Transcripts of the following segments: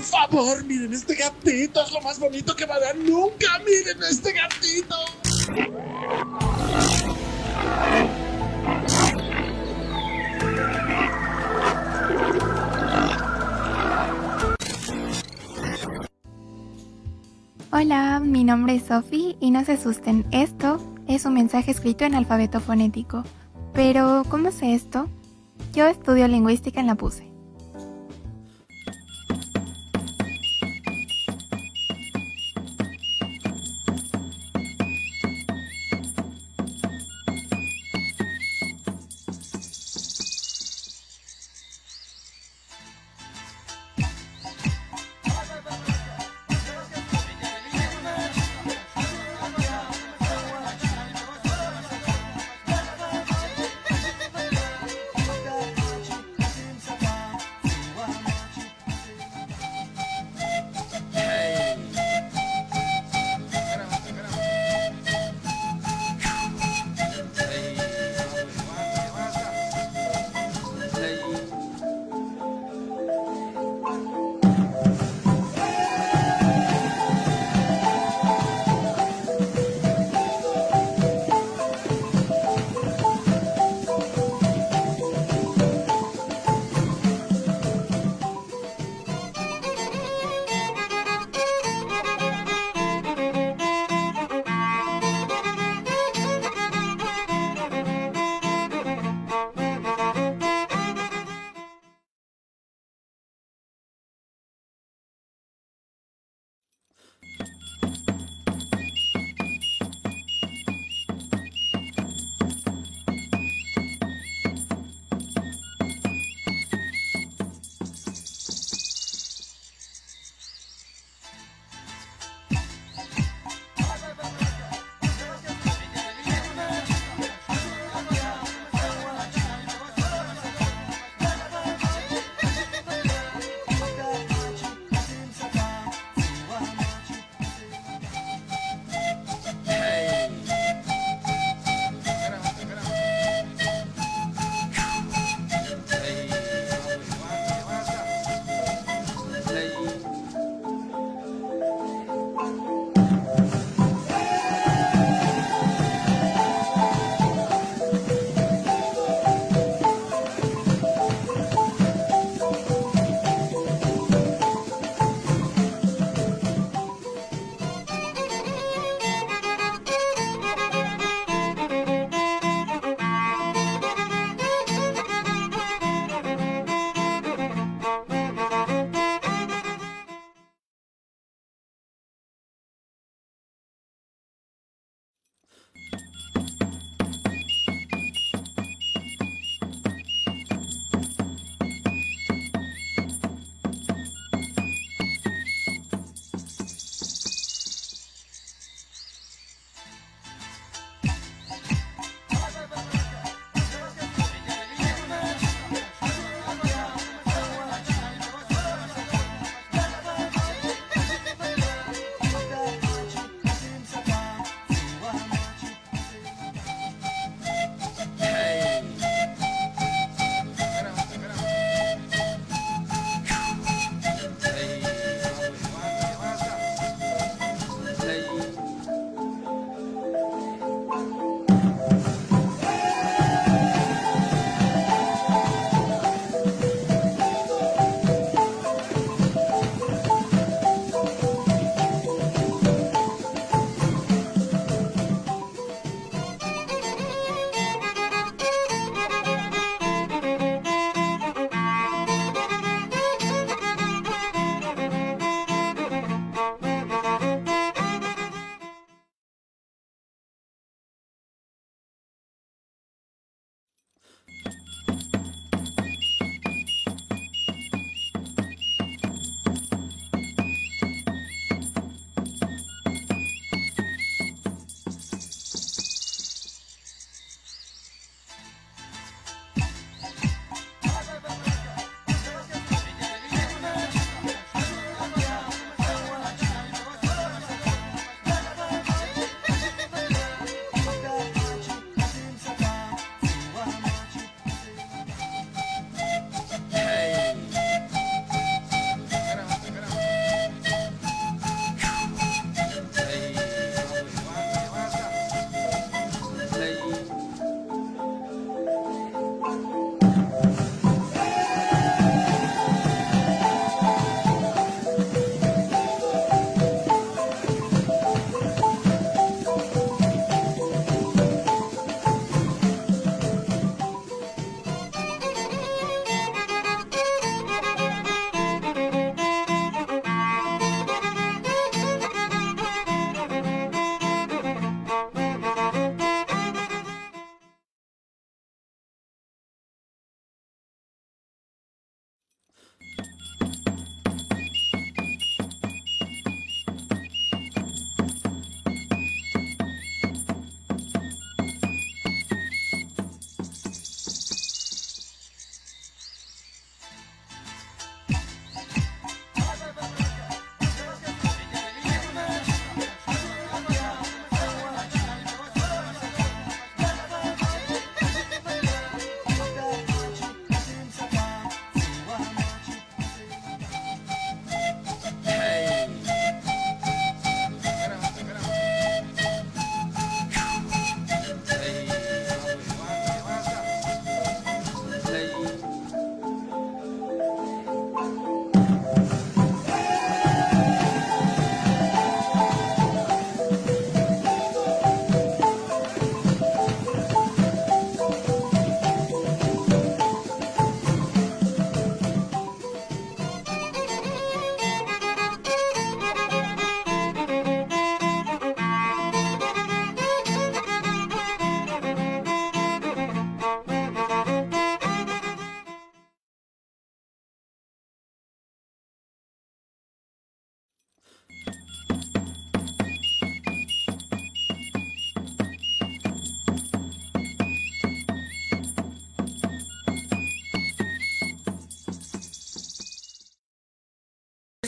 favor, miren este gatito, es lo más bonito que va a dar nunca. Miren este gatito. Hola, mi nombre es Sophie y no se asusten, esto es un mensaje escrito en alfabeto fonético. Pero, ¿cómo sé esto? Yo estudio lingüística en la PUCE.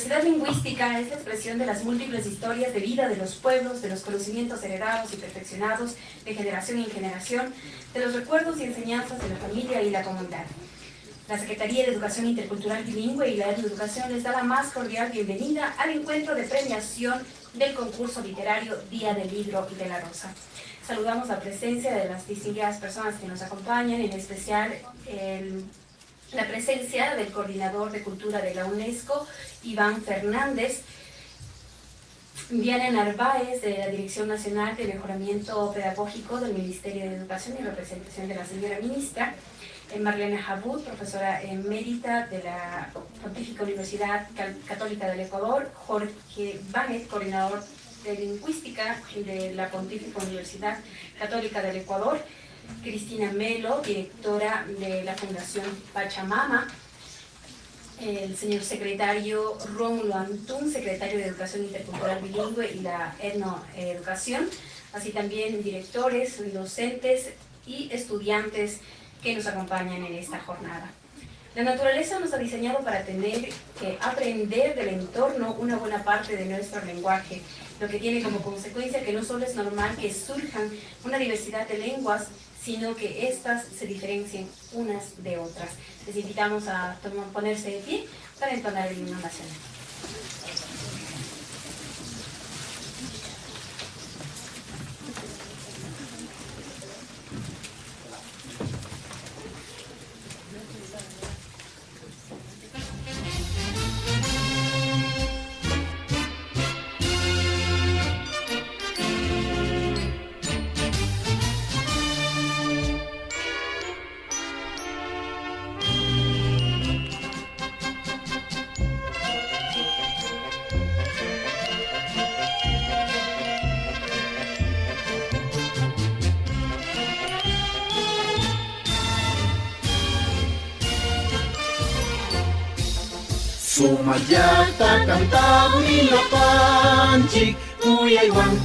diversidad lingüística es la expresión de las múltiples historias de vida de los pueblos, de los conocimientos heredados y perfeccionados de generación en generación, de los recuerdos y enseñanzas de la familia y la comunidad. La Secretaría de Educación Intercultural Bilingüe y la Educación les da la más cordial bienvenida al encuentro de premiación del concurso literario Día del Libro y de la Rosa. Saludamos la presencia de las distinguidas personas que nos acompañan, en especial la presencia del coordinador de cultura de la UNESCO, Iván Fernández, Viana Narváez, de la Dirección Nacional de Mejoramiento Pedagógico del Ministerio de Educación y representación de la señora ministra, Marlene Jabut, profesora emérita de la Pontificia Universidad Católica del Ecuador, Jorge Báñez, coordinador de lingüística de la Pontificia Universidad Católica del Ecuador, Cristina Melo, directora de la Fundación Pachamama, el señor secretario Rómulo Antún, secretario de Educación Intercultural Bilingüe y la Etnoeducación, así también directores, docentes y estudiantes que nos acompañan en esta jornada. La naturaleza nos ha diseñado para tener que aprender del entorno una buena parte de nuestro lenguaje, lo que tiene como consecuencia que no solo es normal que surjan una diversidad de lenguas, sino que éstas se diferencien unas de otras. Les invitamos a ponerse de pie para entonar el himno nacional. Sumayata cantado y la panchi, cuyaywan,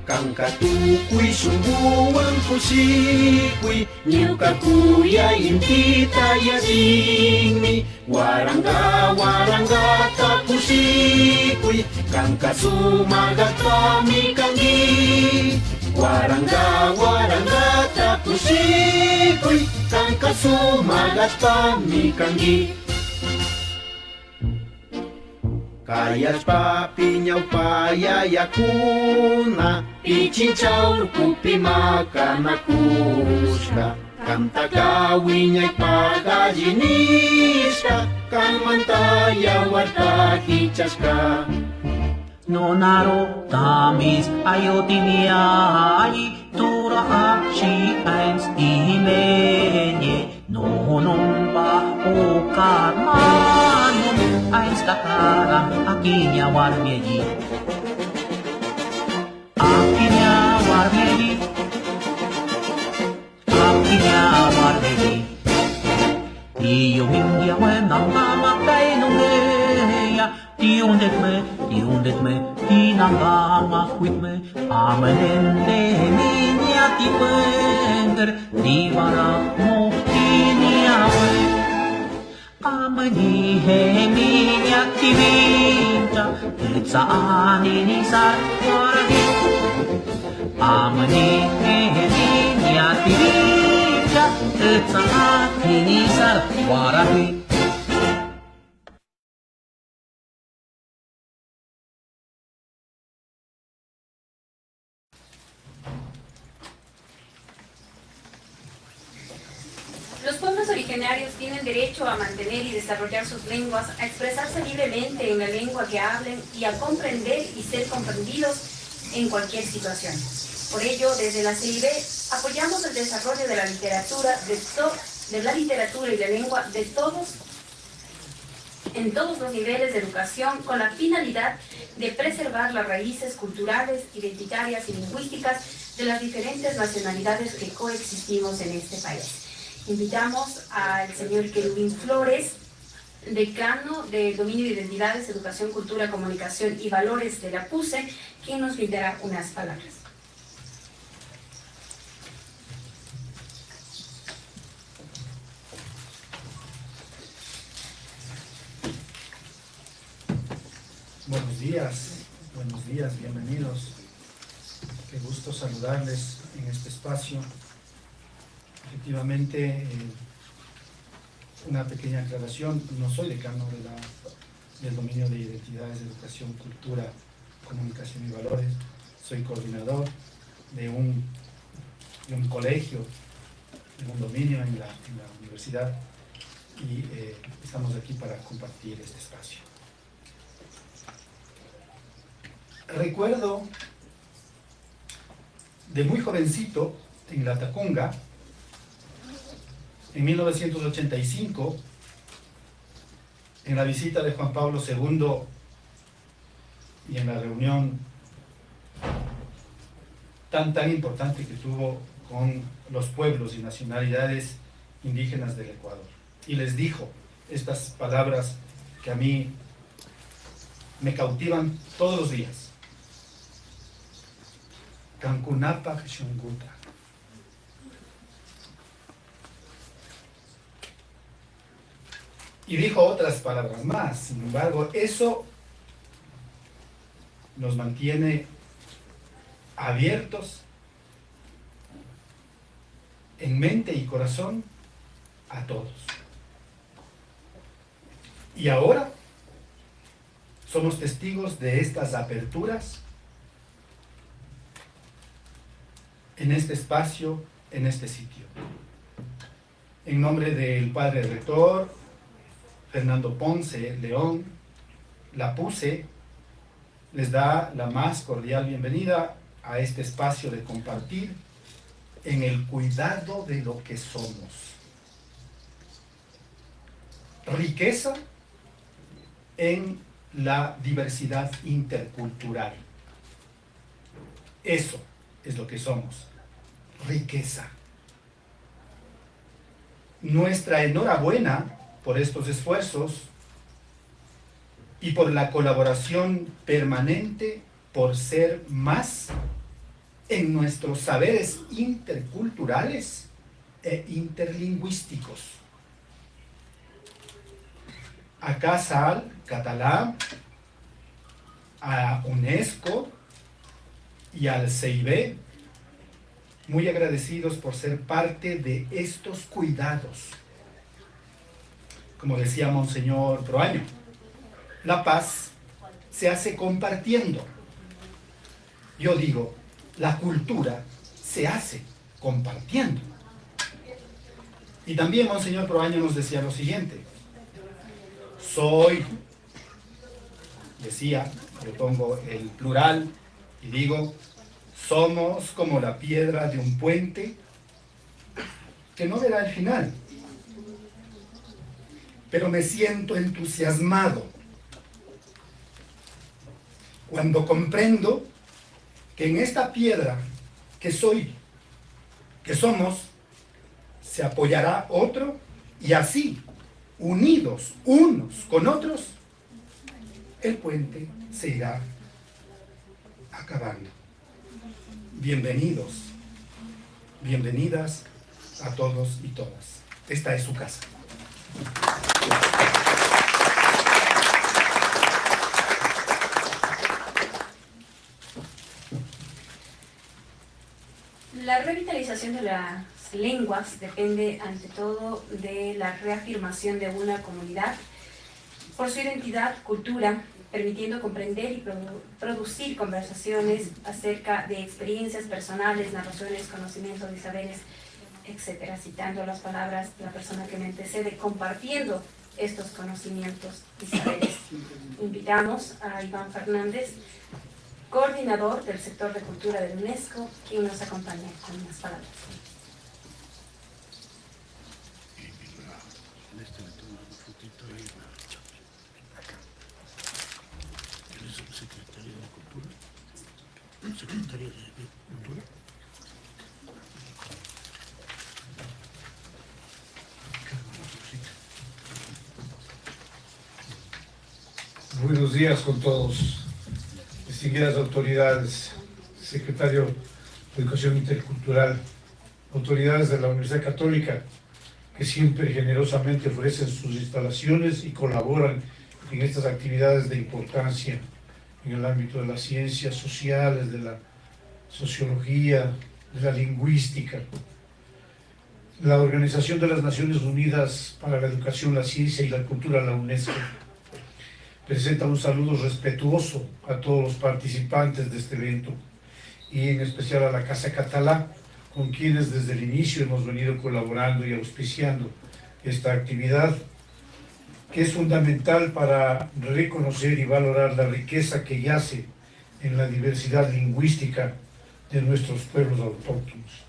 kankatukuy sumbuwan kusikui, nyuka kuya intita yasinmi, waranga takusikui, kanka sumagat pamikangi, waranga takusikui, kanka sumagat pamikangi. Kayas papiñaw payayakuna, ichinchaw kupi makanakushka, kamtakawiñay pagallinishka, kamantaya warta hichashka. Nonaro tamis ayotiniai, tura ashi eins imenye, nonon pa ukarmanum, eins takaram akinya warmieji. Akinya warmieji. Io mingia wenam mama kainungeya, tiundet me, tinangama quit me, amelende niña tipenger, divara mo tiniawe. Amani he niña tivinta, itsaan inisar waragi. Amani he niña tivinta, itsaan inisar waragi. Los pueblos originarios tienen derecho a mantener y desarrollar sus lenguas, a expresarse libremente en la lengua que hablen y a comprender y ser comprendidos en cualquier situación. Por ello, desde la CIB apoyamos el desarrollo de la literatura, de la literatura y la lengua en todos los niveles de educación, con la finalidad de preservar las raíces culturales, identitarias y lingüísticas de las diferentes nacionalidades que coexistimos en este país. Invitamos al señor Querubín Flores, decano de Dominio de Identidades, Educación, Cultura, Comunicación y Valores de la PUCE, quien nos brindará unas palabras. Buenos días, bienvenidos. Qué gusto saludarles en este espacio. Efectivamente, una pequeña aclaración, no soy decano del dominio de identidades, educación, cultura, comunicación y valores. Soy coordinador de un colegio, de un dominio en la universidad, y estamos aquí para compartir este espacio. Recuerdo de muy jovencito en La Tacunga, en 1985, en la visita de Juan Pablo II y en la reunión tan importante que tuvo con los pueblos y nacionalidades indígenas del Ecuador. Y les dijo estas palabras que a mí me cautivan todos los días. Cancunapa Xunguta. Y dijo otras palabras más. Sin embargo, eso nos mantiene abiertos en mente y corazón a todos. Y ahora somos testigos de estas aperturas en este espacio, en este sitio. En nombre del Padre Rector, Fernando Ponce León, la PUCE les da la más cordial bienvenida a este espacio de compartir en el cuidado de lo que somos. Riqueza en la diversidad intercultural. Eso es lo que somos, riqueza. Nuestra enhorabuena por estos esfuerzos y por la colaboración permanente por ser más en nuestros saberes interculturales e interlingüísticos. A CASAL, Catalá, a UNESCO y al CIB, muy agradecidos por ser parte de estos cuidados. Como decía Monseñor Proaño, la paz se hace compartiendo. Yo digo, la cultura se hace compartiendo. Y también Monseñor Proaño nos decía lo siguiente: decía, yo pongo el plural y digo, somos como la piedra de un puente que no verá el final, pero me siento entusiasmado cuando comprendo que en esta piedra que somos, se apoyará otro, y así, unidos unos con otros, el puente se irá acabando. Bienvenidos, bienvenidas a todos y todas. Esta es su casa. La revitalización de las lenguas depende ante todo de la reafirmación de una comunidad por su identidad, cultura, permitiendo comprender y producir conversaciones acerca de experiencias personales, narraciones, conocimientos y saberes, etc. Citando las palabras de la persona que me antecede, compartiendo estos conocimientos y saberes. Invitamos a Iván Fernández, coordinador del sector de cultura de la UNESCO, quien nos acompaña con unas palabras. Secretario de Cultura. Buenos días con todos, distinguidas autoridades, secretario de Educación Intercultural, autoridades de la Universidad Católica, que siempre generosamente ofrecen sus instalaciones y colaboran en estas actividades de importancia en el ámbito de las ciencias sociales, de la sociología, de la lingüística. La Organización de las Naciones Unidas para la Educación, la Ciencia y la Cultura, la UNESCO, presenta un saludo respetuoso a todos los participantes de este evento y en especial a la Casa Catalá, con quienes desde el inicio hemos venido colaborando y auspiciando esta actividad, que es fundamental para reconocer y valorar la riqueza que yace en la diversidad lingüística de nuestros pueblos autóctonos.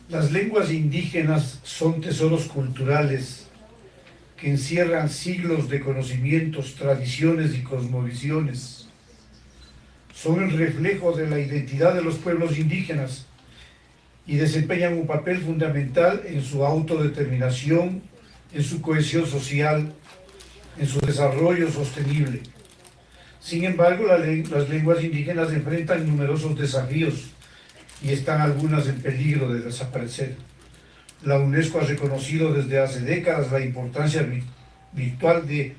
Las lenguas indígenas son tesoros culturales que encierran siglos de conocimientos, tradiciones y cosmovisiones. Son el reflejo de la identidad de los pueblos indígenas y desempeñan un papel fundamental en su autodeterminación, en su cohesión social, en su desarrollo sostenible. Sin embargo, las lenguas indígenas enfrentan numerosos desafíos y están algunas en peligro de desaparecer. La UNESCO ha reconocido desde hace décadas la importancia vital de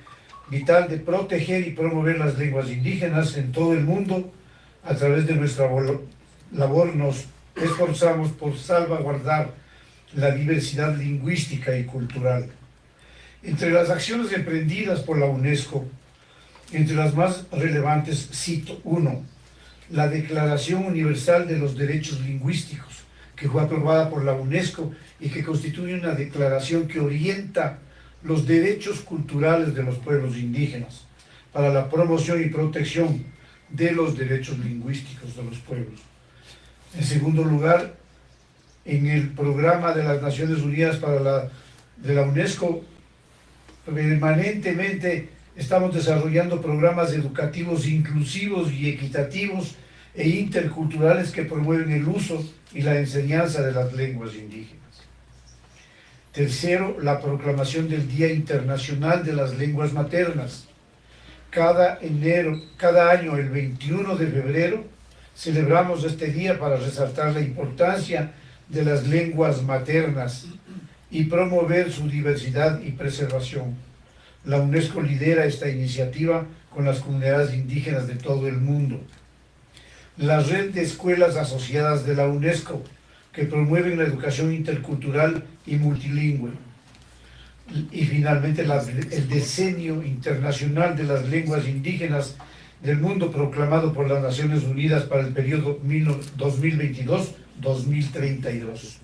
proteger y promover las lenguas indígenas en todo el mundo. A través de nuestra labor nos esforzamos por salvaguardar la diversidad lingüística y cultural. Entre las acciones emprendidas por la UNESCO, entre las más relevantes cito: 1. La Declaración Universal de los Derechos Lingüísticos, que fue aprobada por la UNESCO y que constituye una declaración que orienta los derechos culturales de los pueblos indígenas para la promoción y protección de los derechos lingüísticos de los pueblos. En segundo lugar, en el programa de las Naciones Unidas de la UNESCO, permanentemente estamos desarrollando programas educativos inclusivos y equitativos e interculturales que promueven el uso y la enseñanza de las lenguas indígenas. Tercero, la proclamación del Día Internacional de las Lenguas Maternas. Cada año, el 21 de febrero, celebramos este día para resaltar la importancia de las lenguas maternas y promover su diversidad y preservación. La UNESCO lidera esta iniciativa con las comunidades indígenas de todo el mundo. La red de escuelas asociadas de la UNESCO, que promueven la educación intercultural y multilingüe. Y finalmente el Decenio Internacional de las Lenguas Indígenas del Mundo, proclamado por las Naciones Unidas para el periodo 2022-2032.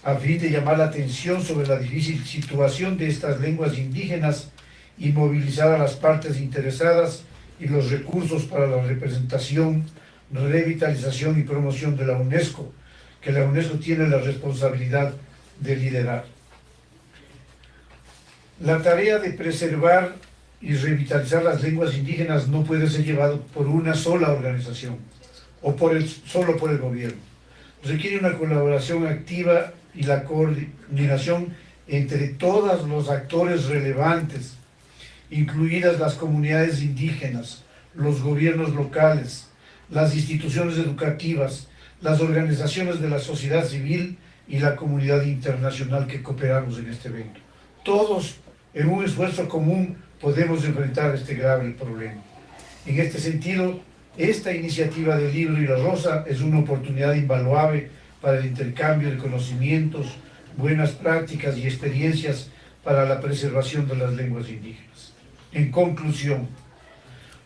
A fin de llamar la atención sobre la difícil situación de estas lenguas indígenas y movilizar a las partes interesadas y los recursos para la representación, revitalización y promoción de la UNESCO, que la UNESCO tiene la responsabilidad de liderar. La tarea de preservar y revitalizar las lenguas indígenas no puede ser llevada por una sola organización o solo por el gobierno. Requiere una colaboración activa y la coordinación entre todos los actores relevantes, incluidas las comunidades indígenas, los gobiernos locales, las instituciones educativas, las organizaciones de la sociedad civil y la comunidad internacional que cooperamos en este evento. Todos, en un esfuerzo común, podemos enfrentar este grave problema. En este sentido, esta iniciativa del Libro y la Rosa es una oportunidad invaluable para el intercambio de conocimientos, buenas prácticas y experiencias para la preservación de las lenguas indígenas. En conclusión,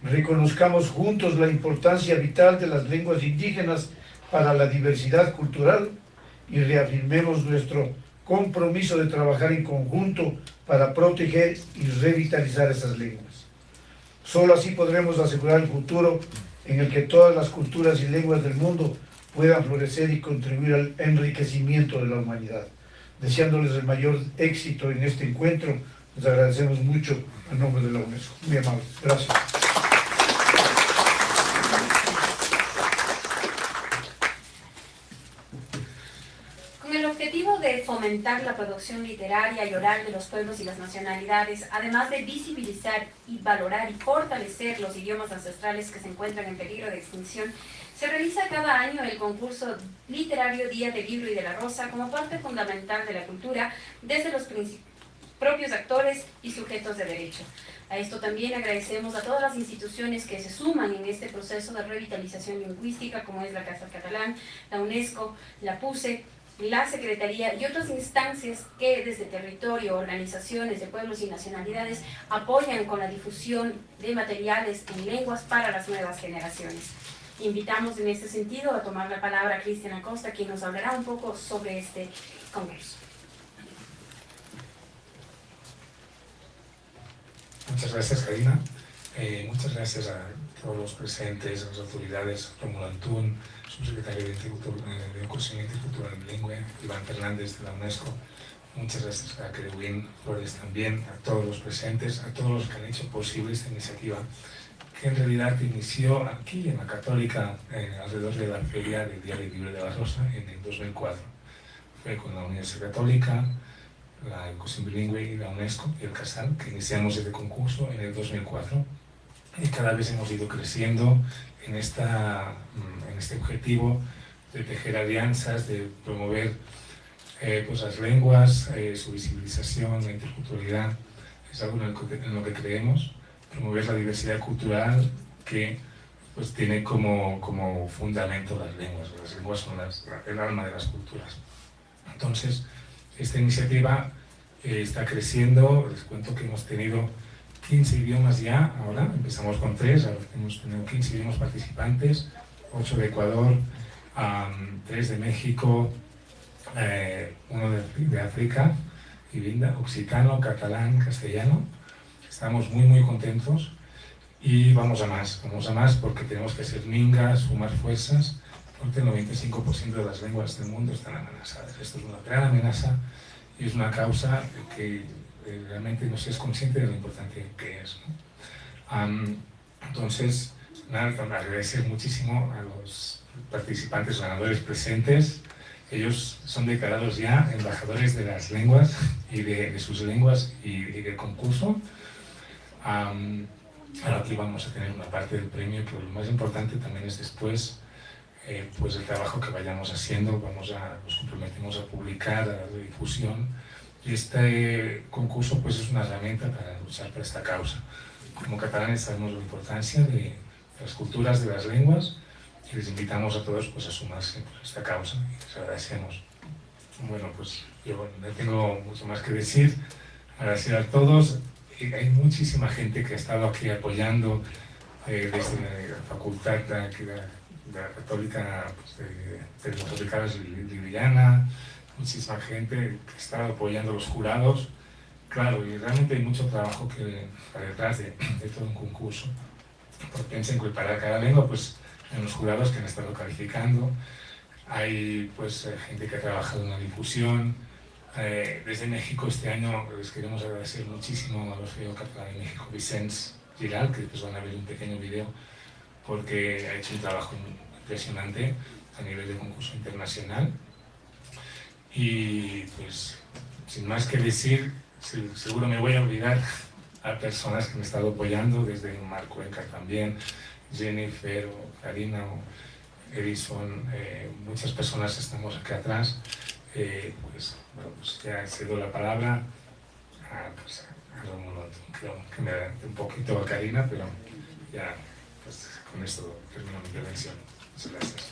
reconozcamos juntos la importancia vital de las lenguas indígenas para la diversidad cultural y reafirmemos nuestro compromiso de trabajar en conjunto para proteger y revitalizar esas lenguas. Solo así podremos asegurar el futuro en el que todas las culturas y lenguas del mundo puedan florecer y contribuir al enriquecimiento de la humanidad. Deseándoles el mayor éxito en este encuentro, les agradecemos mucho en nombre de la UNESCO. Muy amable. Gracias. Con el objetivo de fomentar la producción literaria y oral de los pueblos y las nacionalidades, además de visibilizar y valorar y fortalecer los idiomas ancestrales que se encuentran en peligro de extinción, se realiza cada año el concurso literario Día del Libro y de la Rosa como parte fundamental de la cultura desde los propios actores y sujetos de derecho. A esto también agradecemos a todas las instituciones que se suman en este proceso de revitalización lingüística, como es la Casa Catalán, la UNESCO, la PUSE, la Secretaría y otras instancias que desde territorio, organizaciones de pueblos y nacionalidades apoyan con la difusión de materiales en lenguas para las nuevas generaciones. Invitamos en este sentido a tomar la palabra a Cristian Acosta, quien nos hablará un poco sobre este congreso. Muchas gracias, Karina. Muchas gracias a todos los presentes, a las autoridades, Rómulo Antún, subsecretario de Educación Intercultural Bilingüe, Iván Fernández de la UNESCO. Muchas gracias a Kerewin Flores también, a todos los presentes, a todos los que han hecho posible esta iniciativa, que en realidad inició aquí en la Católica, alrededor de la Feria del Diario Libre de la Rosa, en el 2004. Fue con la Universidad Católica, la Educación Bilingüe y la UNESCO y el CASAL, que iniciamos este concurso en el 2004. Y cada vez hemos ido creciendo en este objetivo de tejer alianzas, de promover pues las lenguas, su visibilización, la interculturalidad. Es algo en lo que creemos, promover la diversidad cultural que pues, tiene como fundamento las lenguas. Las lenguas son el alma de las culturas. Entonces, esta iniciativa está creciendo. Les cuento que hemos tenido 15 idiomas ya, ahora empezamos con 3, ahora hemos tenido 15 idiomas participantes, 8 de Ecuador, 3 de México, 1 de África, Ibinda, occitano, catalán, castellano. Estamos muy contentos y vamos a más porque tenemos que ser mingas, sumar fuerzas, porque el 95% de las lenguas del mundo están amenazadas. Esto es una gran amenaza y es una causa que realmente no se es consciente de lo importante que es, ¿no? Entonces, nada, agradecer muchísimo a los participantes, ganadores presentes. Ellos son declarados ya embajadores de las lenguas y de sus lenguas y del concurso. Ahora aquí vamos a tener una parte del premio, pero lo más importante también es después pues el trabajo que vayamos haciendo. Nos comprometemos a publicar, a dar difusión. Y este concurso pues, es una herramienta para luchar por esta causa. Como catalanes sabemos la importancia de las culturas, de las lenguas, y les invitamos a todos pues, a sumarse a esta causa y les agradecemos. Bueno, pues yo no tengo mucho más que decir. Agradecer a todos. Hay muchísima gente que ha estado aquí apoyando desde la facultad de la Católica pues, de los Aplicados de Liliana, muchísima gente que ha estado apoyando a los jurados. Claro, y realmente hay mucho trabajo que para detrás de todo un concurso. Porque piensen que para cada lengua, pues en los jurados que han estado calificando, hay pues gente que ha trabajado en la difusión. Desde México este año les queremos agradecer muchísimo a l'Orfeo Catalán de México, Vicens Giral, que después van a ver un pequeño video, porque ha hecho un trabajo impresionante a nivel de concurso internacional. Y pues, sin más que decir, seguro me voy a olvidar a personas que me han estado apoyando, desde Marc Cuenca también, Jennifer, o Karina, o Edison, muchas personas estamos aquí atrás. Pues ya cedo la palabra a Rómulo, que me da un poquito a Karina, pero ya pues, con esto termino mi intervención. Muchas gracias.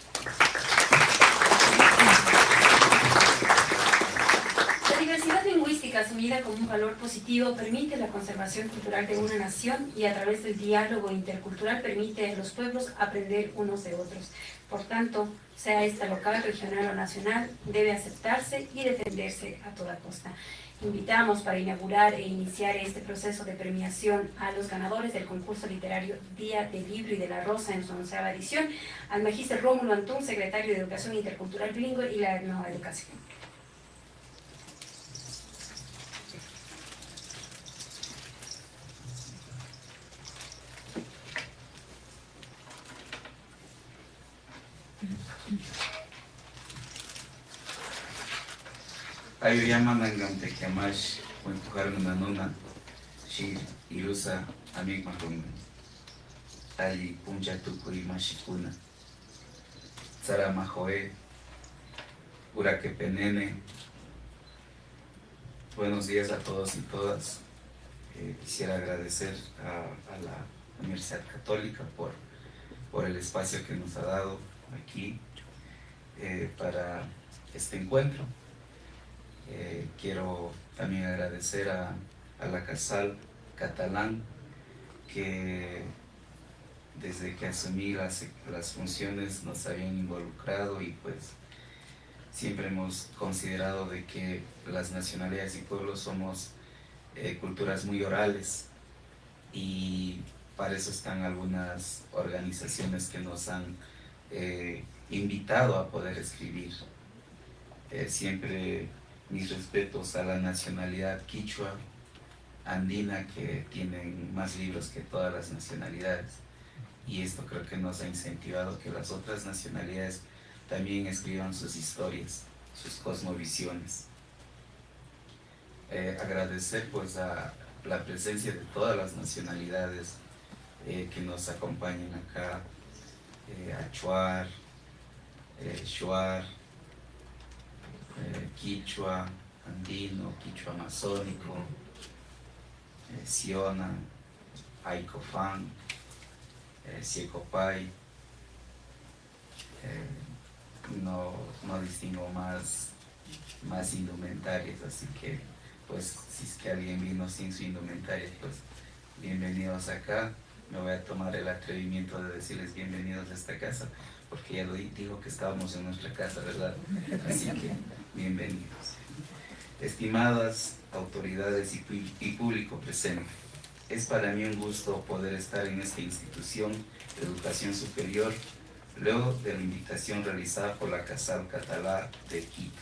La diversidad lingüística asumida como un valor positivo permite la conservación cultural de una nación y a través del diálogo intercultural permite a los pueblos aprender unos de otros. Por tanto, sea esta local, regional o nacional, debe aceptarse y defenderse a toda costa. Invitamos para inaugurar e iniciar este proceso de premiación a los ganadores del concurso literario Día del Libro y de la Rosa en su 11ª edición, al magíster Rómulo Antún, secretario de Educación Intercultural Bilingüe y la Nueva Educación. Ayuyama nangam te kiamash wentujar nunanuna shir irusa amig mahrum ali punja tukuri mashikuna tsara mahoe urake penene Buenos días a todos y todas. Quisiera agradecer a la Universidad Católica por el espacio que nos ha dado aquí para este encuentro. Quiero también agradecer a la Casal Catalán, que desde que asumí las funciones nos habían involucrado y pues siempre hemos considerado de que las nacionalidades y pueblos somos culturas muy orales, y para eso están algunas organizaciones que nos han invitado a poder escribir. Siempre mis respetos a la nacionalidad quichua, andina, que tienen más libros que todas las nacionalidades, y esto creo que nos ha incentivado que las otras nacionalidades también escriban sus historias, sus cosmovisiones. Agradecer pues a la presencia de todas las nacionalidades que nos acompañan acá, Achuar, Shuar, Quichua andino, Quichua amazónico, Siona, Aicofán, Siecopay. No distingo más indumentarias, así que pues si es que alguien vino sin su indumentaria, pues bienvenidos acá. Me voy a tomar el atrevimiento de decirles bienvenidos a esta casa, porque ya lo dijo que estábamos en nuestra casa, ¿verdad? Así que bienvenidos. Estimadas autoridades y público presente, es para mí un gusto poder estar en esta institución de educación superior luego de la invitación realizada por la Casal Catalá de Quito,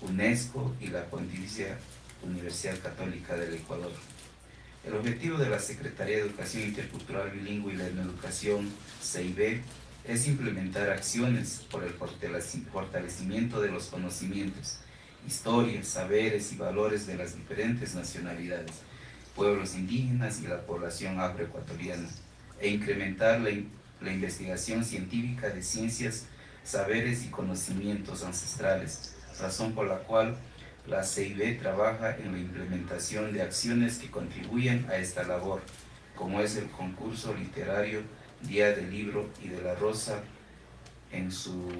UNESCO y la Pontificia Universidad Católica del Ecuador. El objetivo de la Secretaría de Educación Intercultural Bilingüe y la Educación CIB es implementar acciones por el fortalecimiento de los conocimientos, historias, saberes y valores de las diferentes nacionalidades, pueblos indígenas y la población afroecuatoriana, e incrementar la investigación científica de ciencias, saberes y conocimientos ancestrales, razón por la cual la CIB trabaja en la implementación de acciones que contribuyen a esta labor, como es el concurso literario Día del Libro y de la Rosa en su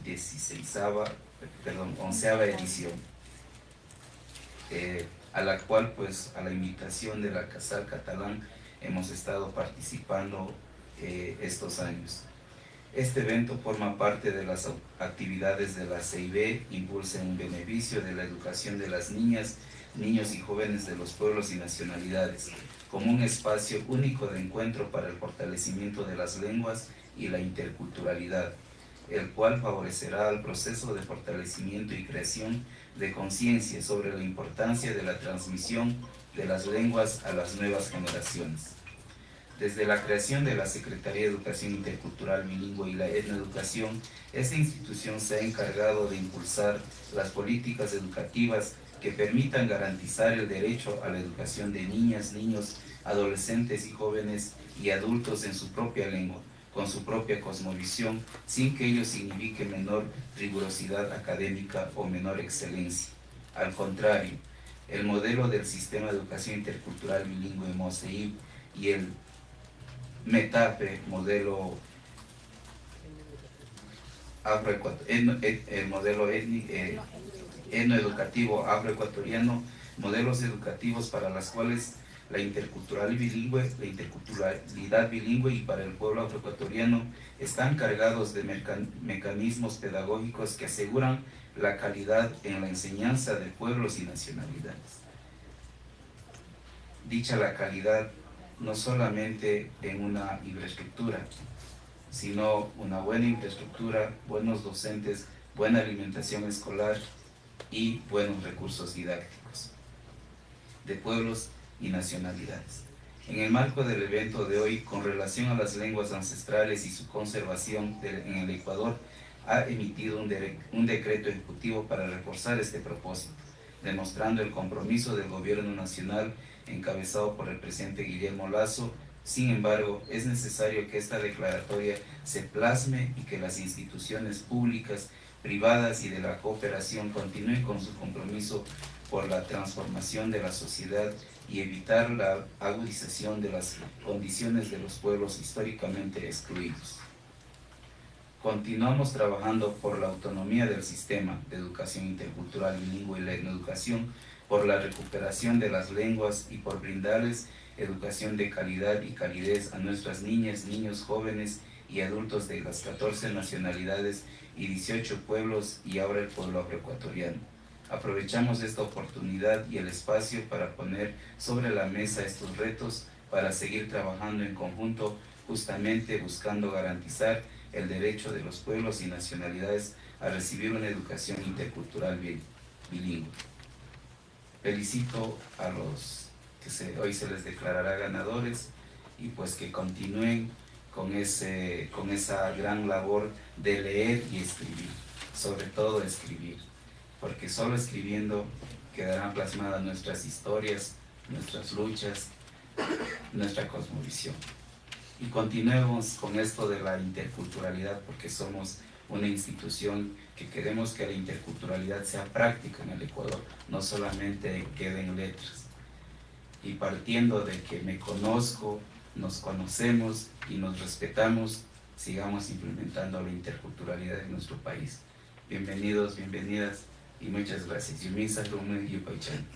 11ª edición, a la cual pues a la invitación de la Casal Catalán hemos estado participando estos años. Este evento forma parte de las actividades de la CIB, impulsa en beneficio de la educación de las niñas, niños y jóvenes de los pueblos y nacionalidades, como un espacio único de encuentro para el fortalecimiento de las lenguas y la interculturalidad, el cual favorecerá el proceso de fortalecimiento y creación de conciencia sobre la importancia de la transmisión de las lenguas a las nuevas generaciones. Desde la creación de la Secretaría de Educación Intercultural Bilingüe y la Etnoeducación, esta institución se ha encargado de impulsar las políticas educativas que permitan garantizar el derecho a la educación de niñas, niños, adolescentes y jóvenes y adultos en su propia lengua, con su propia cosmovisión, sin que ello signifique menor rigurosidad académica o menor excelencia. Al contrario, el modelo del Sistema de Educación Intercultural Bilingüe MOSEIB y el METAPE, modelo etnoeducativo afroecuatoriano, modelos educativos para las cuales la interculturalidad bilingüe y para el pueblo afroecuatoriano están cargados de mecanismos pedagógicos que aseguran la calidad en la enseñanza de pueblos y nacionalidades. Dicha la calidad no solamente en una infraestructura, sino una buena infraestructura, buenos docentes, buena alimentación escolar y buenos recursos didácticos de pueblos y nacionalidades. En el marco del evento de hoy, con relación a las lenguas ancestrales y su conservación en el Ecuador, ha emitido un decreto ejecutivo para reforzar este propósito, demostrando el compromiso del Gobierno Nacional encabezado por el presidente Guillermo Lasso. Sin embargo, es necesario que esta declaratoria se plasme y que las instituciones públicas privadas y de la cooperación continúen con su compromiso por la transformación de la sociedad y evitar la agudización de las condiciones de los pueblos históricamente excluidos. Continuamos trabajando por la autonomía del sistema de educación intercultural bilingüe y la educación, por la recuperación de las lenguas y por brindarles educación de calidad y calidez a nuestras niñas, niños, jóvenes y adultos de las 14 nacionalidades y 18 pueblos y ahora el pueblo afroecuatoriano. Aprovechamos esta oportunidad y el espacio para poner sobre la mesa estos retos para seguir trabajando en conjunto, justamente buscando garantizar el derecho de los pueblos y nacionalidades a recibir una educación intercultural bilingüe. Felicito a los que hoy se les declarará ganadores y pues que continúen con esa gran labor de leer y escribir, sobre todo escribir, porque solo escribiendo quedarán plasmadas nuestras historias, nuestras luchas, nuestra cosmovisión. Y continuemos con esto de la interculturalidad, porque somos una institución que queremos que la interculturalidad sea práctica en el Ecuador, no solamente quede en letras. Y partiendo de que me conozco, nos conocemos y nos respetamos, sigamos implementando la interculturalidad en nuestro país. Bienvenidos, bienvenidas y muchas gracias. Yumisa Rume Yupaychan.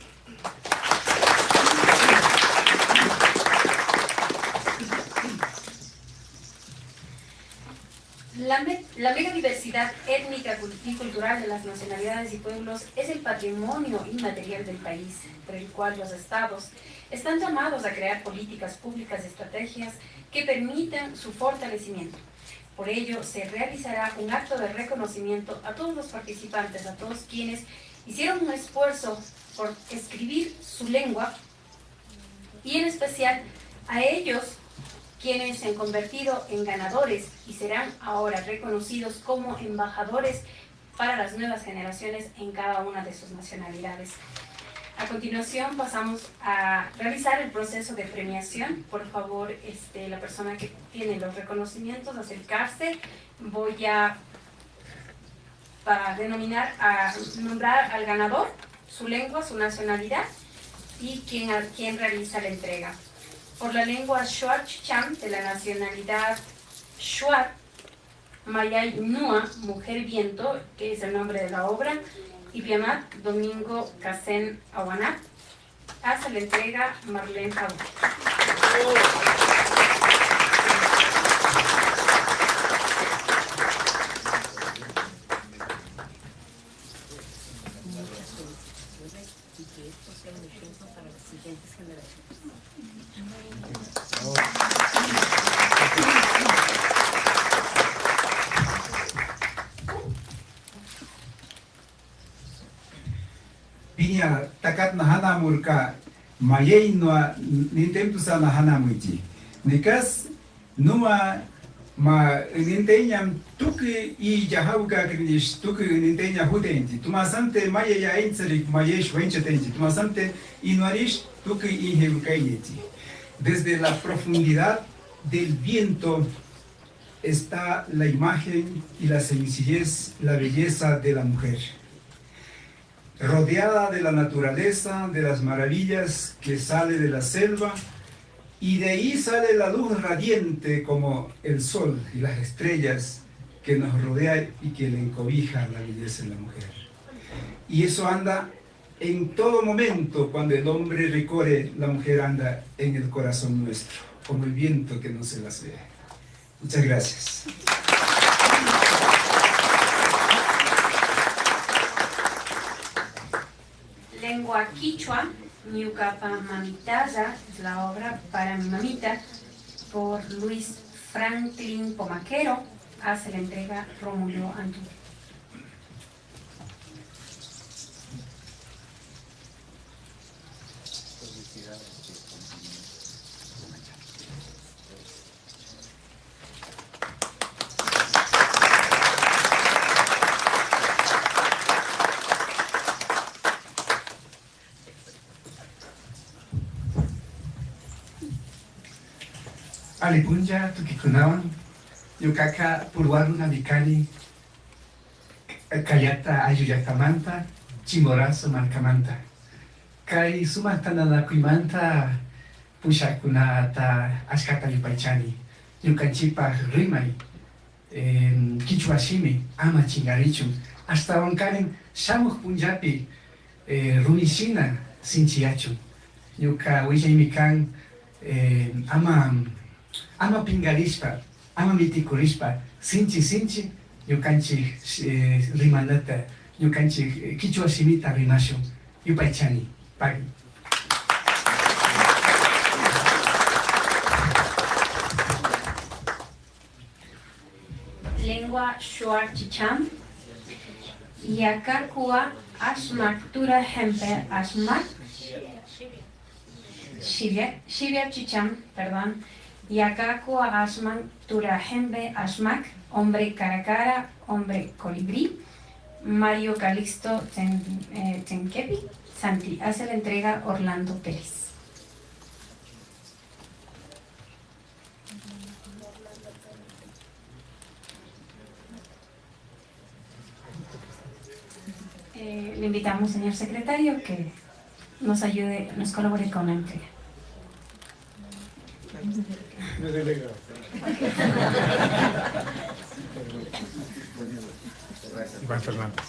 La megadiversidad étnica y cultural de las nacionalidades y pueblos es el patrimonio inmaterial del país, por el cual los estados están llamados a crear políticas públicas y estrategias que permitan su fortalecimiento. Por ello, se realizará un acto de reconocimiento a todos los participantes, a todos quienes hicieron un esfuerzo por escribir su lengua y en especial a ellos quienes se han convertido en ganadores y serán ahora reconocidos como embajadores para las nuevas generaciones en cada una de sus nacionalidades. A continuación pasamos a realizar el proceso de premiación. Por favor, la persona que tiene los reconocimientos, acercarse. Voy a nombrar al ganador, su lengua, su nacionalidad y quién realiza la entrega. Por la lengua Shuar Chicham, de la nacionalidad Shuar, Mayay Nua, Mujer Viento, que es el nombre de la obra, y Piamat Domingo Casen Awanat, hace la entrega Marlene Jabut. Y que esto sea un ejemplo para las siguientes generaciones. Pinya takat na hana murka mayay noa nintemtu sa na hana muji. Nikas numa ma nintenyam tuki I jahauka krinish tuki nintenya hudenti. Tumasante mayay ya entzeri mayay shwenchetenji. Tumasante inuarish tuki inherukaineti. Desde la profundidad del viento está la imagen y la sencillez, la belleza de la mujer. Rodeada de la naturaleza, de las maravillas que sale de la selva, y de ahí sale la luz radiante como el sol y las estrellas que nos rodean y que le encobijan la belleza de la mujer. Y eso anda en todo momento. Cuando el hombre recorre, la mujer anda en el corazón nuestro, como el viento que no se las ve. Muchas gracias. Lengua quichua, Ñucapa Mamitaya, es la obra para mi mamita, por Luis Franklin Pomaquero, hace la entrega Rómulo Antú. Alipunja tukikunawan, yukaka purwaruna mikani Kayata ayuyatamanta, chimborazo marcamanta. Kay sumatanana kuimanta, pushakunata, ashkata yupaychani, yukanchipa rimay, kichwashimi, ama chingarichu, hasta wankaren shamuj punjapi, runishina sinchiachu. Yuka wishaimikan, ama pingarishpa, ama mitikurishpa, sinchi, yukanchi rimanata, yukanchi kichwa simita rimashu, yupaychani, pagi. Lengua Shuar Chicham, Yakarkua Ashmak Tura Hempe Ashmak, Shivia Chicham, perdón, Yakarkua Ashmak Tura Hempe Ashmak, hombre cara a cara, hombre colibrí, Mario Calixto Tenkepi, Santi, hace la entrega Orlando Pérez. Le invitamos, señor secretario, que nos ayude, nos colabore con la entrega. Iván Fernández.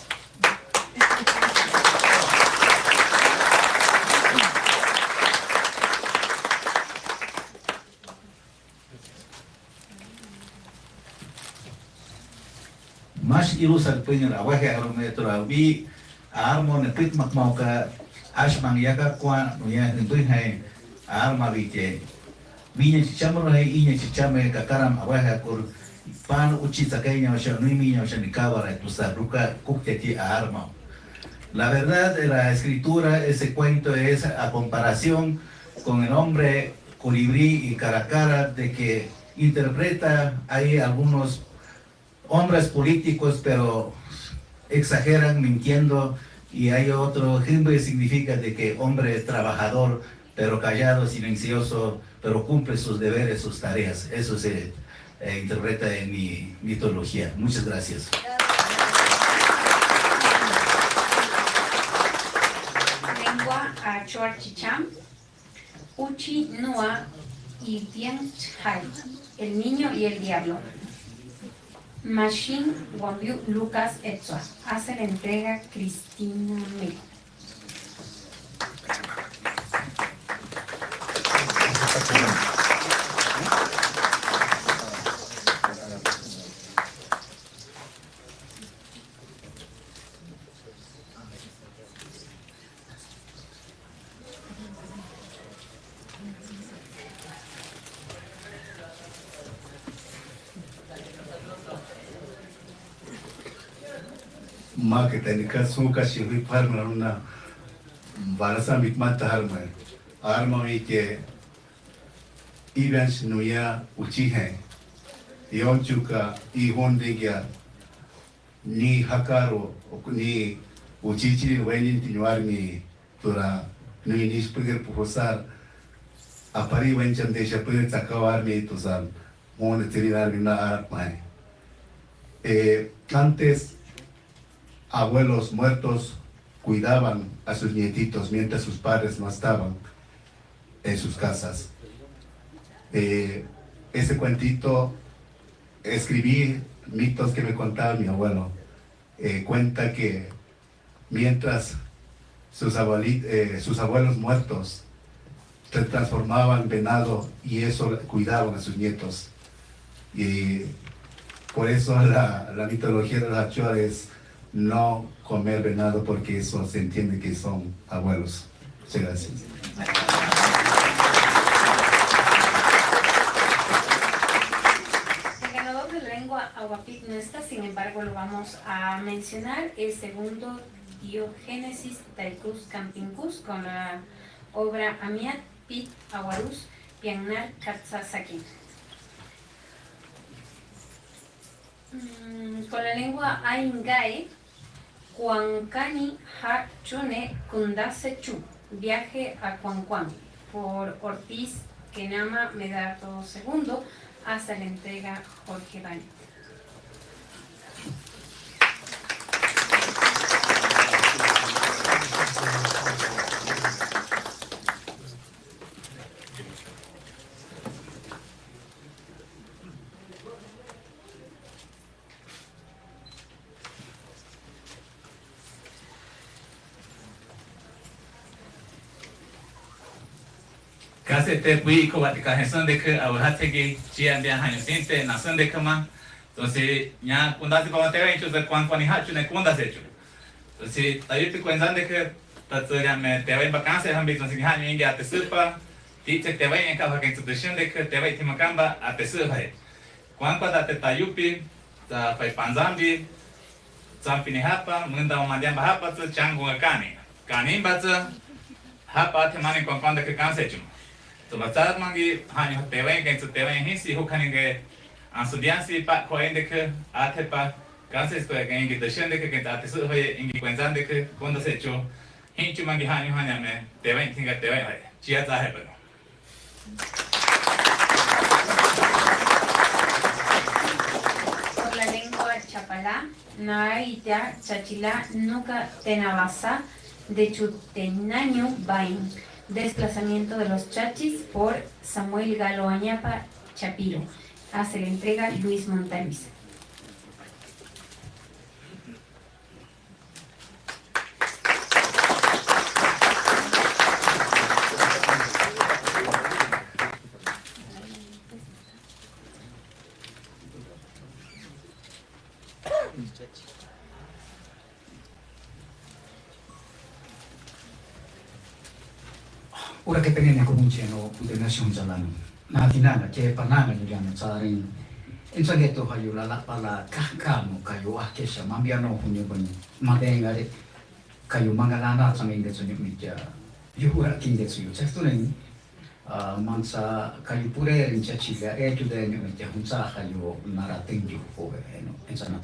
Mas irusan pengen awahe arometro abi armo ne pit mak mau ka asmang yaka kwa nuya hentu hai arma bite minya chichamro hai inya chichame ka karam awahe kur pan uchi sakainya o sha nuimi o sha nikabara tu saruka kukteti arma. La verdad de la escritura, ese cuento es a comparación con el hombre colibrí y cara a cara, de que interpreta hay algunos hombres políticos, pero exageran mintiendo, y hay otro, Himbe significa de que hombre trabajador, pero callado, silencioso, pero cumple sus deberes, sus tareas. Eso se interpreta en mi mitología. Muchas gracias. Lengua Achuar Chicham, Uchi Nua y Tien Chai, el niño y el diablo. Machine Wambiu Lucas Etzua, hace la entrega Cristina Melo. Ma que tenica suka shivi parma una barasa mitmata harma arma mi que events nuya uchi hai yon chuka I honde gya ni hakaro ni uchichi weni tinuar ni tura ni nispeger profesor apari wenchan de shapur takawar mi tusal mon tirinar mina arma antes abuelos muertos cuidaban a sus nietitos mientras sus padres no estaban en sus casas. Ese cuentito escribí mitos que me contaba mi abuelo. Cuenta que mientras sus abuelos muertos se transformaban en venado, y eso cuidaban a sus nietos. Y por eso la mitología de los Achuar es no comer venado, porque eso se entiende que son abuelos. Muchas gracias. El ganador de la lengua Aguapit no está, sin embargo lo vamos a mencionar, el segundo Diogénesis Taikus Campincus, con la obra Amiat Pit Aguarus Piannar Katsasaki. Con la lengua Aingae, Huancani Ha Chune Kundase Chu, viaje a Cuancuán, por Ortiz Kenama Medardo II, hasta la entrega Jorge Baño. Casi te fui con la canción de que ahora te que ya de años siente nación de cama. Entonces ya cuando se como te ven yo de cuánto ni hacho ne cuando se hecho. Entonces ahí te cuentan de que tatuaje me te ven vacancias han visto sin año inga te supa. Dice te ven en cada que institución de que te ven te macamba a te supa. Cuánto da te tayupi ta pai panzambi zampini hapa munda mandiamba hapa tu changu kani. Kani batza hapa te mani cuando que canse hecho. तो बच्चा मांगी हाँ यहाँ तेवें के तो तेवें ही सी हो खाने के आंसुदियां सी पा कोई देखे आते पा कहाँ से इसको एक इंगी दर्शन देखे के आते सुध होये इंगी क्वेंजान देखे कौन दसे चो हिंचु मांगी हाँ यहाँ में तेवें थिंगा तेवें है चिया जाहे बनो Por la lengua chapalá, naita chachila nuca tenabasa de chutenaño bain. Desplazamiento de los chachis por Samuel Galo Añapa Chapiro. Hace la entrega Luis Montalvis. Ora che penene comunque no pude nation jalan. Na tinana che pananga ni jana tsarin. Insageto hayu la la pala kakano kayu akesha mambiano hunyo bani. Madengare kayu mangalana tsangin de tsunyo mitya. Yuhura king de tsuyo. Tsestunen mansa kayu pure rincha chiga tu de ni mitya hunsa kayu nara tenju pobre no ensanat.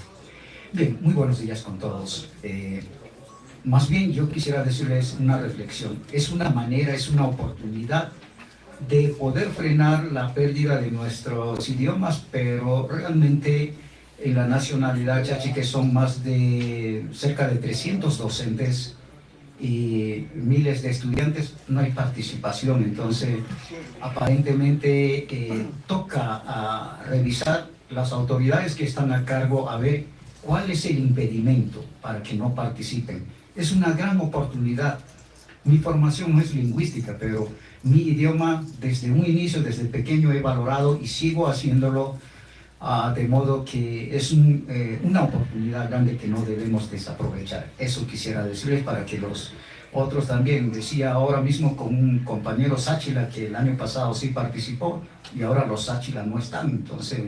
Bien, muy buenos días con todos. Más bien yo quisiera decirles una reflexión. Es una manera, es una oportunidad de poder frenar la pérdida de nuestros idiomas, pero realmente en la nacionalidad chachi, que son más de cerca de 300 docentes y miles de estudiantes, no hay participación. Entonces, aparentemente toca a revisar las autoridades que están a cargo a ver cuál es el impedimento para que no participen. Es una gran oportunidad. Mi formación no es lingüística, pero mi idioma desde un inicio, desde pequeño he valorado y sigo haciéndolo, de modo que es una oportunidad grande que no debemos desaprovechar. Eso quisiera decirles para que los otros también. Decía ahora mismo con un compañero Sáchila que el año pasado sí participó y ahora los Sáchila no están, entonces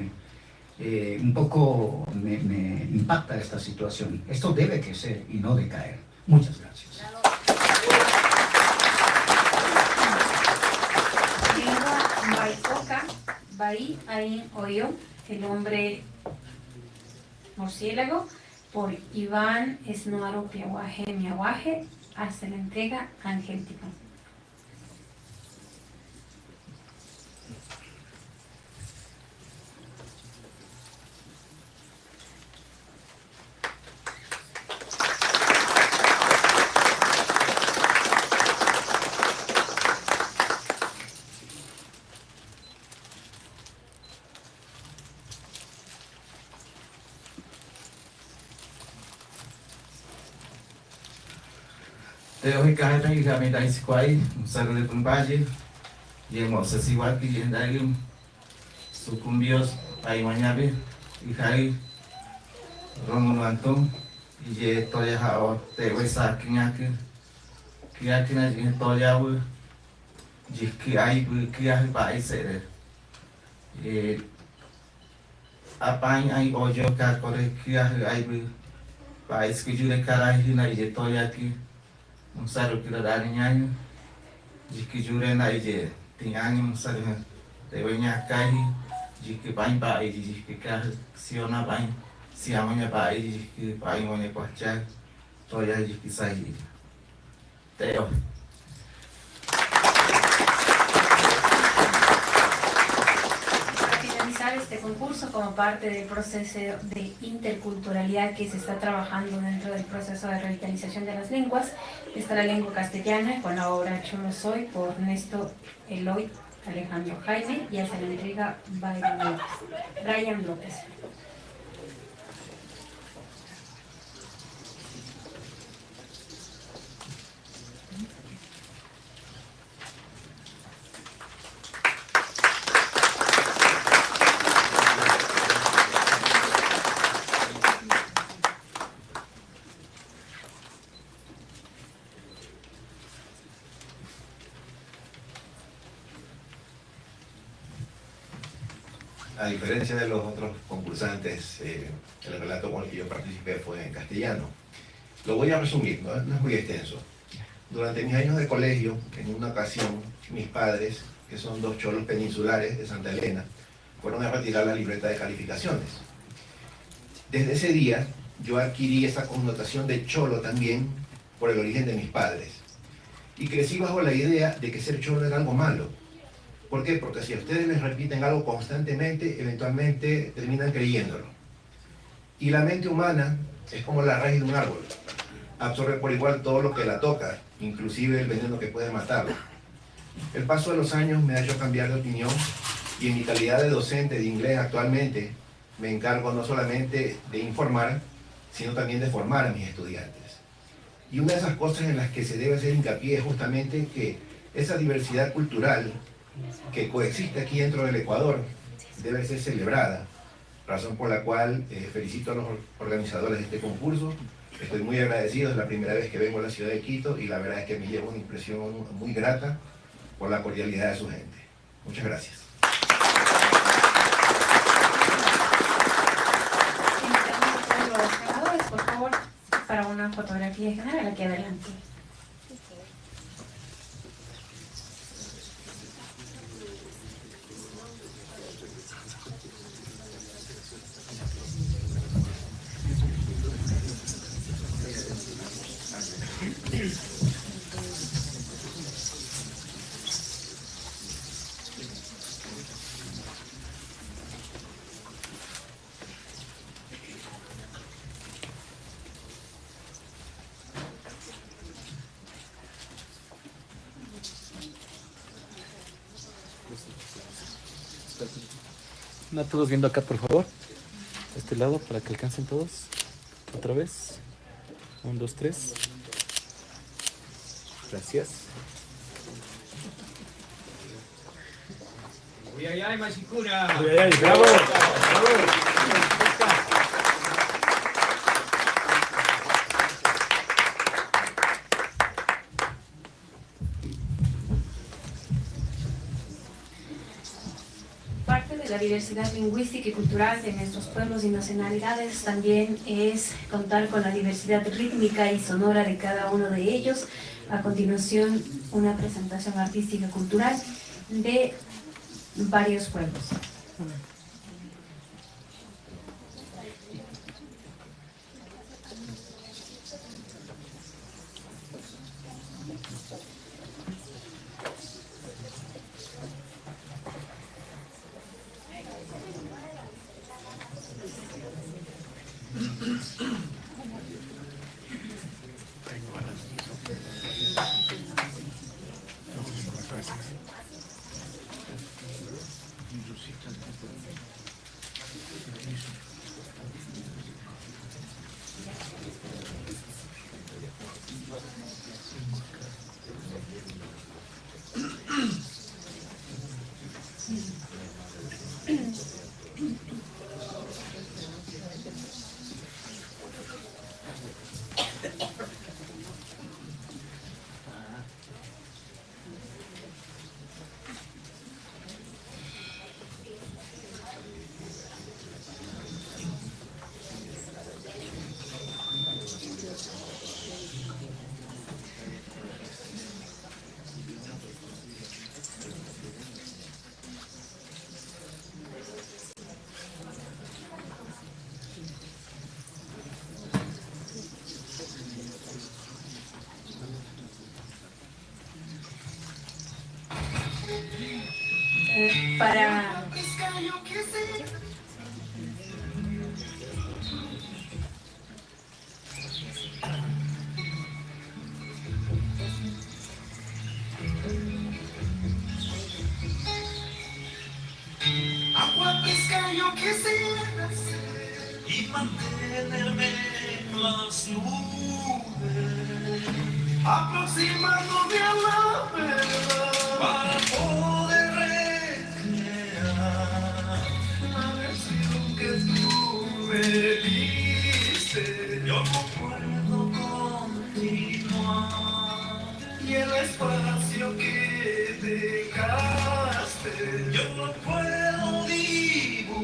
un poco me impacta esta situación. Esto debe crecer y no decaer. Muchas gracias. Lengua Baicoca, Bai Ain Oyo, el hombre murciélago, por Iván Esnuaro Piaguaje Miaguaje, hace la entrega Ángel Tipón. Hoy cada vez que me dais cuay, salgo de Pumbaye, y hemos asistido y en Dalim, sucumbios, ahí mañana, y ahí, Romulo Antón, y ya estoy ahora, te voy a sacar que aquí no estoy ahora, y que hay países, apañ hay hoyo que corre que hay país que yo le caray y estoy aquí. Musaro kira dari nyanyi, jiki jure na ije tinganyi musaro tewe nyakai, jiki pain pa ije jiki kah siona pain siamanya pa ije jiki pain monya kwacha, toya jiki sahi, teo. Este concurso como parte del proceso de interculturalidad que se está trabajando dentro del proceso de revitalización de las lenguas. Está la lengua castellana con la obra Yo no soy por Néstor Eloy Alejandro Jaime y hace la entrega Brian López. a diferencia de los otros concursantes, el relato con el que yo participé fue en castellano. Lo voy a resumir, no es muy extenso. Durante mis años de colegio, en una ocasión, mis padres, que son dos cholos peninsulares de Santa Elena, fueron a retirar la libreta de calificaciones. Desde ese día, yo adquirí esa connotación de cholo también por el origen de mis padres. Y crecí bajo la idea de que ser cholo era algo malo. ¿Por qué? Porque si a ustedes les repiten algo constantemente, eventualmente terminan creyéndolo. Y la mente humana es como la raíz de un árbol. Absorbe por igual todo lo que la toca, inclusive el veneno que puede matarla. El paso de los años me ha hecho cambiar de opinión y en mi calidad de docente de inglés actualmente me encargo no solamente de informar, sino también de formar a mis estudiantes. Y una de esas cosas en las que se debe hacer hincapié es justamente que esa diversidad cultural que coexiste aquí dentro del Ecuador debe ser celebrada, razón por la cual felicito a los organizadores de este concurso. Estoy muy agradecido, es la primera vez que vengo a la ciudad de Quito y la verdad es que me llevo una impresión muy grata por la cordialidad de su gente. Muchas gracias. Los ganadores, por favor, para una fotografía general aquí adelante. No, todos viendo acá, por favor. Este lado, para que alcancen todos. Otra vez. 1, 2, 3. Gracias. Uy, ay, ay, Machicura. Uy, ay, ay, bravo. Bravo. La diversidad lingüística y cultural de nuestros pueblos y nacionalidades también es contar con la diversidad rítmica y sonora de cada uno de ellos. A continuación, una presentación artística cultural de varios pueblos. Para Agua pesca yo quisiera ser y mantenerme en las nubes, aproximándome a la verdad para poder recrear la versión que tú me diste. Yo no puedo continuar y el espacio que dejaste yo no puedo dibujar.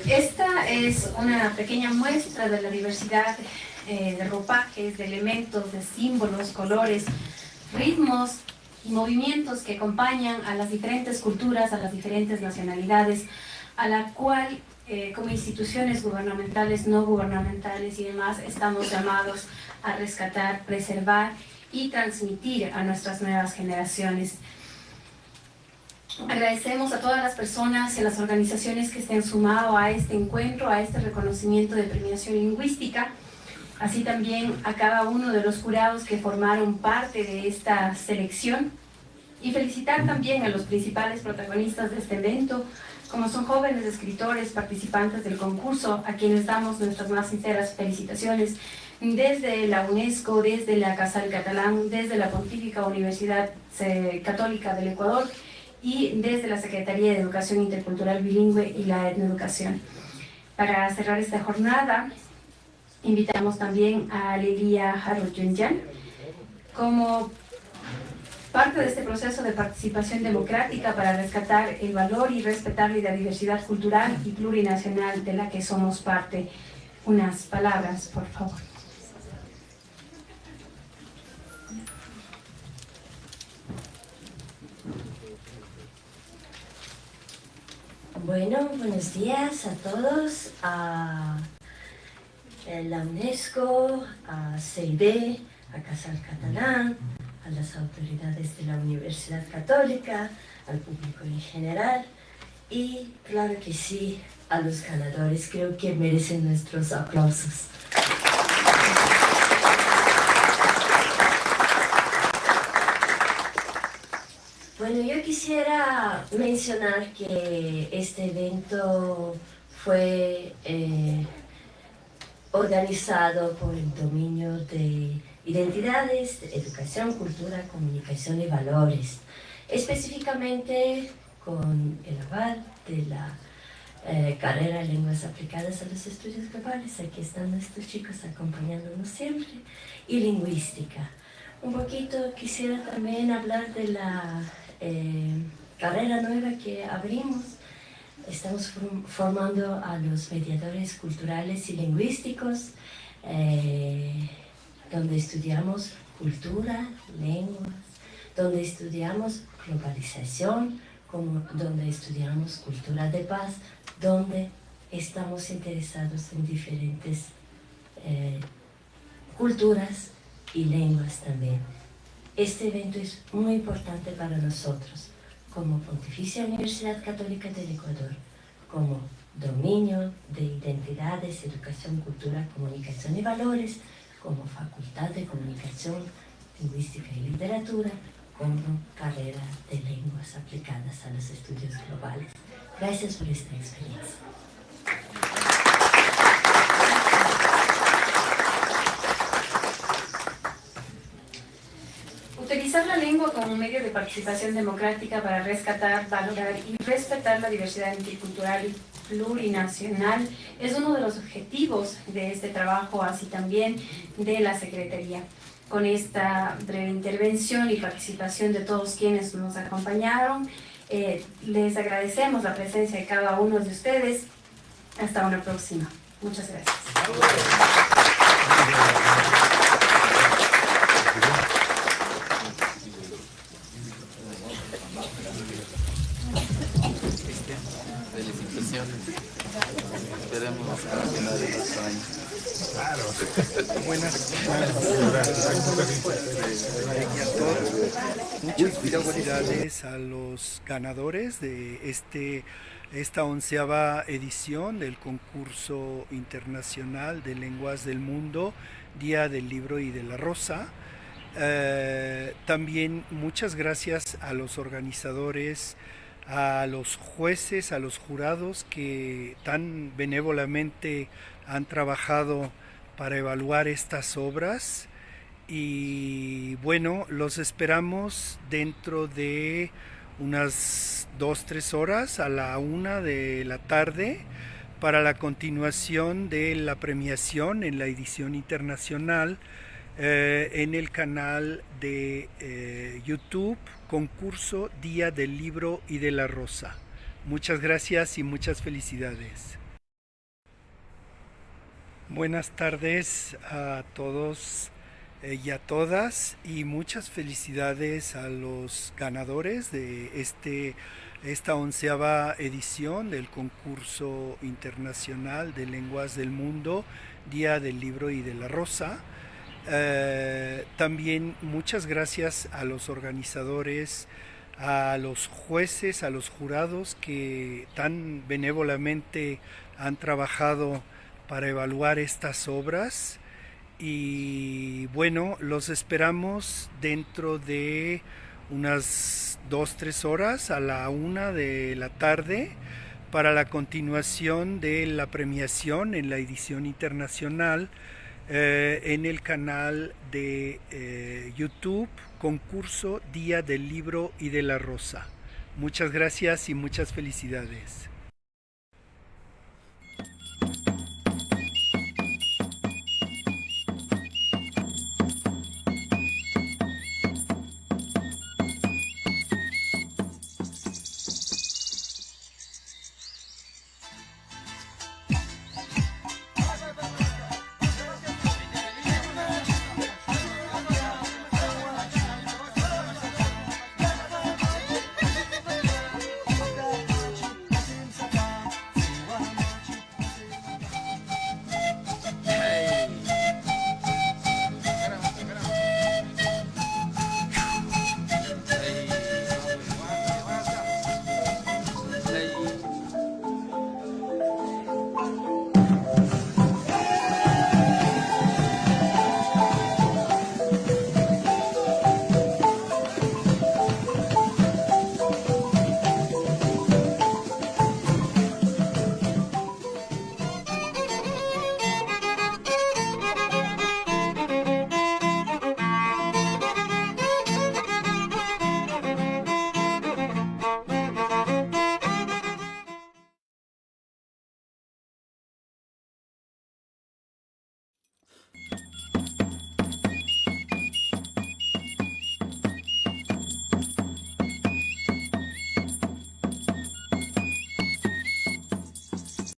Esta es una pequeña muestra de la diversidad de ropajes, de elementos, de símbolos, colores, ritmos y movimientos que acompañan a las diferentes culturas, a las diferentes nacionalidades, a la cual como instituciones gubernamentales, no gubernamentales y demás estamos llamados a rescatar, preservar y transmitir a nuestras nuevas generaciones. Agradecemos a todas las personas y a las organizaciones que se han sumado a este encuentro, a este reconocimiento de premiación lingüística, así también a cada uno de los jurados que formaron parte de esta selección, y felicitar también a los principales protagonistas de este evento, como son jóvenes escritores participantes del concurso, a quienes damos nuestras más sinceras felicitaciones desde la UNESCO, desde la Casal Catalán, desde la Pontífica Universidad Católica del Ecuador, y desde la Secretaría de Educación Intercultural Bilingüe y la Etnoeducación. Para cerrar esta jornada, invitamos también a Lilia Haroyunyan como parte de este proceso de participación democrática para rescatar el valor y respetar la diversidad cultural y plurinacional de la que somos parte. Unas palabras, por favor. Bueno, buenos días a todos, a la UNESCO, a CIB, a Casal Catalán, a las autoridades de la Universidad Católica, al público en general y, claro que sí, a los ganadores. Creo que merecen nuestros aplausos. Bueno, yo quisiera mencionar que este evento fue organizado por el dominio de identidades, de educación, cultura, comunicación y valores, específicamente con el aval de la carrera de lenguas aplicadas a los estudios globales. Aquí están nuestros chicos acompañándonos siempre, y lingüística. Un poquito quisiera también hablar de la carrera nueva que abrimos. Estamos formando a los mediadores culturales y lingüísticos, donde estudiamos cultura, lenguas, donde estudiamos globalización, donde estudiamos cultura de paz, donde estamos interesados en diferentes culturas y lenguas también. Este evento es muy importante para nosotros, como Pontificia Universidad Católica del Ecuador, como dominio de identidades, educación, cultura, comunicación y valores, como Facultad de Comunicación, Lingüística y Literatura, como carrera de lenguas aplicadas a los estudios globales. Gracias por esta experiencia. Utilizar la lengua como un medio de participación democrática para rescatar, valorar y respetar la diversidad intercultural y plurinacional es uno de los objetivos de este trabajo, así también de la Secretaría. Con esta breve intervención y participación de todos quienes nos acompañaron, les agradecemos la presencia de cada uno de ustedes. Hasta una próxima. Muchas gracias. Felicitaciones. Esperemos al final de los años. Claro. Buenas Muchas felicidades a los ganadores de esta 11ª edición del concurso internacional de lenguas del mundo Día del Libro y de la Rosa. También muchas gracias a los organizadores, a los jueces, a los jurados que tan benévolamente han trabajado para evaluar estas obras. Y bueno, los esperamos dentro de unas 2-3 horas a la 1 de la tarde para la continuación de la premiación en la edición internacional en el canal de YouTube, concurso Día del Libro y de la Rosa. Muchas gracias y muchas felicidades. Buenas tardes a todos y a todas, y muchas felicidades a los ganadores de esta 11ª edición del concurso internacional de lenguas del mundo, Día del Libro y de la Rosa. También muchas gracias a los organizadores, a los jueces, a los jurados que tan benévolamente han trabajado para evaluar estas obras. Y bueno, los esperamos dentro de unas 2-3 horas a la 1 de la tarde para la continuación de la premiación en la edición internacional en el canal de YouTube, concurso Día del Libro y de la Rosa. Muchas gracias y muchas felicidades.